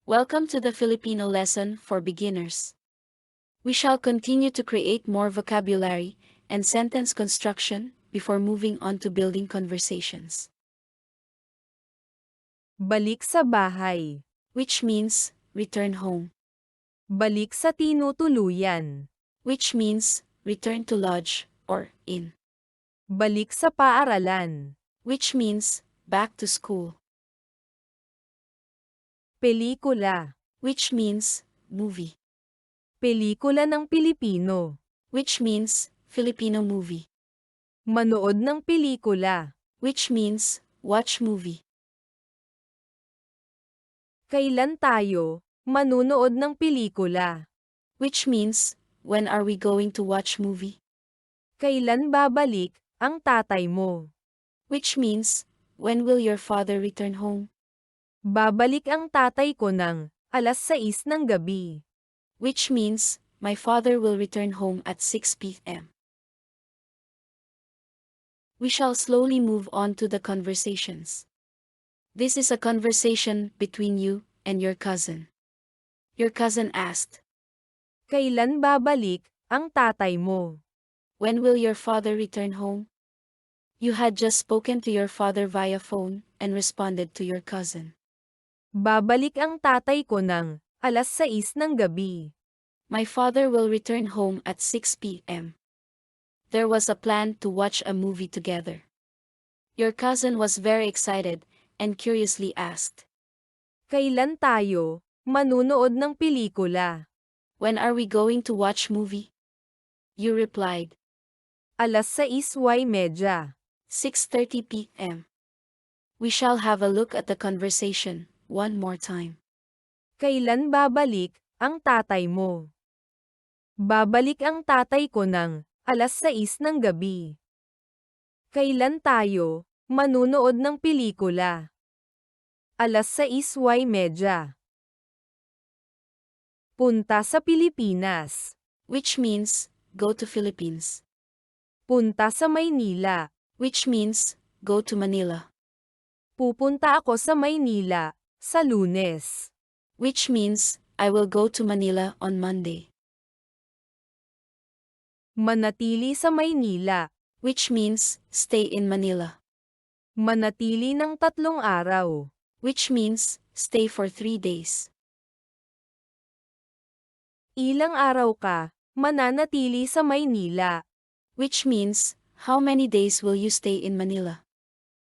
Welcome to the Filipino lesson for beginners. We shall continue to create more vocabulary and sentence construction before moving on to building conversations, Balik sa bahay. which means return home, Balik sa tinutuluyan. which means return to lodge or inn, Balik sa paaralan. which means back to school, Pelikula. which means movie, Pelikula ng Pilipino. which means Filipino movie, Manood ng pelikula. which means watch movie. Kailan tayo manunood ng pelikula? Which means, when are we going to watch movie? Kailan babalik ang tatay mo? Which means, when will your father return home? Babalik ang tatay ko ng 6:00 ng gabi. Which means, my father will return home at 6 p.m. We shall slowly move on to the conversations. This is a conversation between you and your cousin. Your cousin asked, Kailan babalik ang tatay mo? when will your father return home? You had just spoken to your father via phone and responded to your cousin. Babalik ang tatay ko ng 6:00 ng gabi. My father will return home at 6 p.m. There was a plan to watch a movie together. Your cousin was very excited and curiously asked, Kailan tayo manunood ng pelikula? when are we going to watch movie? You replied, 6:30. 6:30 p.m. We shall have a look at the conversation one more time. Kailan babalik ang tatay mo? Babalik ang tatay ko ng 6:00 ng gabi. Kailan tayo manunood ng pelikula? 6:30. Punta sa Pilipinas. Which means, go to Philippines. Punta sa Maynila. Which means, go to Manila. Pupunta ako sa Maynila sa Lunes. Which means, I will go to Manila on Monday. Manatili sa Maynila. Which means, stay in Manila. Manatili ng 3 araw. Which means, stay for 3 days. Ilang araw ka mananatili sa Maynila? Which means, how many days will you stay in Manila?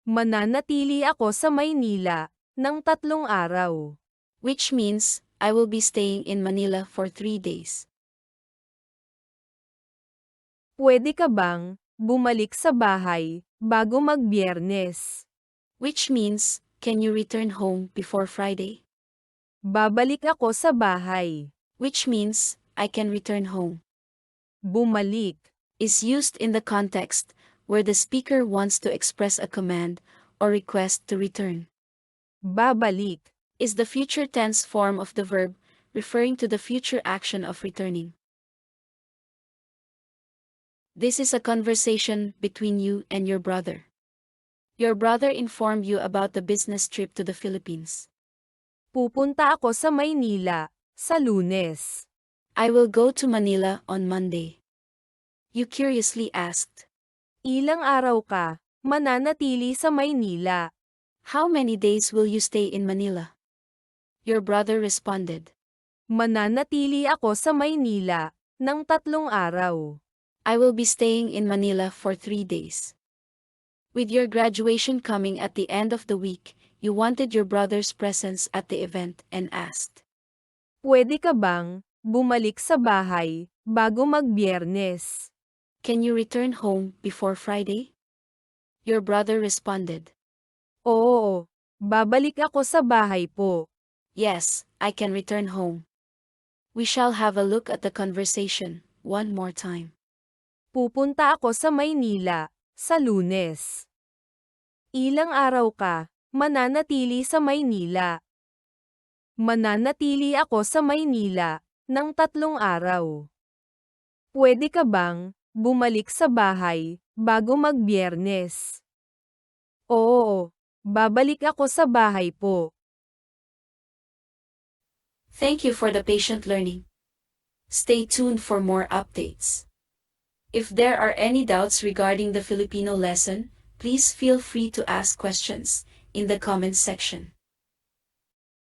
Mananatili ako sa Maynila ng 3 araw. Which means, I will be staying in Manila for 3 days. Pwede ka bang bumalik sa bahay bago mag-Biyernes? Which means, can you return home before Friday? Babalik ako sa bahay. Which means, I can return home. Bumalik. Is used in the context where the speaker wants to express a command or request to return. Babalik. Is the future tense form of the verb, referring to the future action of returning. This is a conversation between you and your brother. Your brother informed you about the business trip to the Philippines. Pupunta ako sa Maynila sa Lunes. I will go to Manila on Monday. You curiously asked, Ilang araw ka mananatili sa Maynila? how many days will you stay in Manila? Your brother responded, Mananatili ako sa Maynila ng 3 araw. I will be staying in Manila for 3 days. With your graduation coming at the end of the week, you wanted your brother's presence at the event and asked, Pwede ka bang bumalik sa bahay bago mag-Biyernes? can you return home before Friday? Your brother responded, Oo, babalik ako sa bahay po. yes, I can return home. We shall have a look at the conversation one more time. Pupunta ako sa Maynila sa Lunes. Ilang araw ka mananatili sa Maynila? Mananatili ako sa Maynila ng 3 araw. Pwede ka bang bumalik sa bahay bago mag-Biyernes? Oo, babalik ako sa bahay po. Thank you for the patient learning. Stay tuned for more updates. If there are any doubts regarding the Filipino lesson, please feel free to ask questions in the comments section.